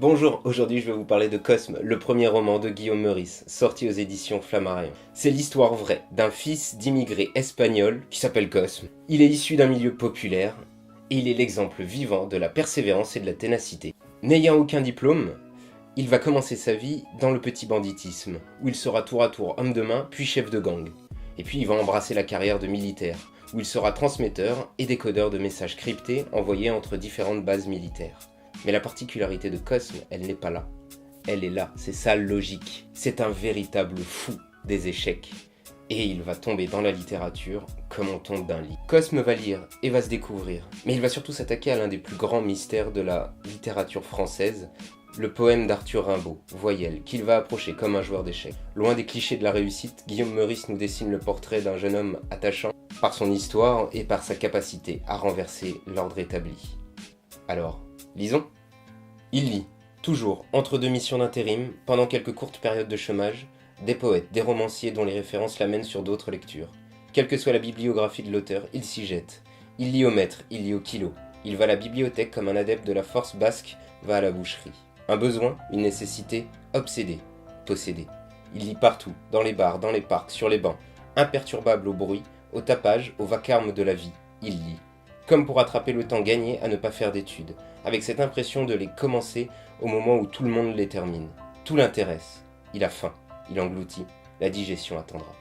Bonjour, aujourd'hui je vais vous parler de Cosme, le premier roman de Guillaume Meurice, sorti aux éditions Flammarion. C'est l'histoire vraie d'un fils d'immigrés espagnols qui s'appelle Cosme. Il est issu d'un milieu populaire et il est l'exemple vivant de la persévérance et de la ténacité. N'ayant aucun diplôme, il va commencer sa vie dans le petit banditisme, où il sera tour à tour homme de main puis chef de gang. Et puis il va embrasser la carrière de militaire, où il sera transmetteur et décodeur de messages cryptés envoyés entre différentes bases militaires. Mais la particularité de Cosme, elle n'est pas là. Elle est là, c'est sa logique. C'est un véritable fou des échecs. Et il va tomber dans la littérature comme on tombe d'un lit. Cosme va lire et va se découvrir. Mais il va surtout s'attaquer à l'un des plus grands mystères de la littérature française, le poème d'Arthur Rimbaud, Voyelle, qu'il va approcher comme un joueur d'échecs. Loin des clichés de la réussite, Guillaume Meurice nous dessine le portrait d'un jeune homme attachant par son histoire et par sa capacité à renverser l'ordre établi. Alors, lisons. Il lit, toujours, entre deux missions d'intérim, pendant quelques courtes périodes de chômage, des poètes, des romanciers dont les références l'amènent sur d'autres lectures. Quelle que soit la bibliographie de l'auteur, il s'y jette. Il lit au mètre, il lit au kilo. Il va à la bibliothèque comme un adepte de la force basque va à la boucherie. Un besoin, une nécessité, obsédé, possédé. Il lit partout, dans les bars, dans les parcs, sur les bancs, imperturbable au bruit, au tapage, au vacarme de la vie. Il lit. Comme pour attraper le temps gagné à ne pas faire d'études, avec cette impression de les commencer au moment où tout le monde les termine. Tout l'intéresse. Il a faim, il engloutit, la digestion attendra.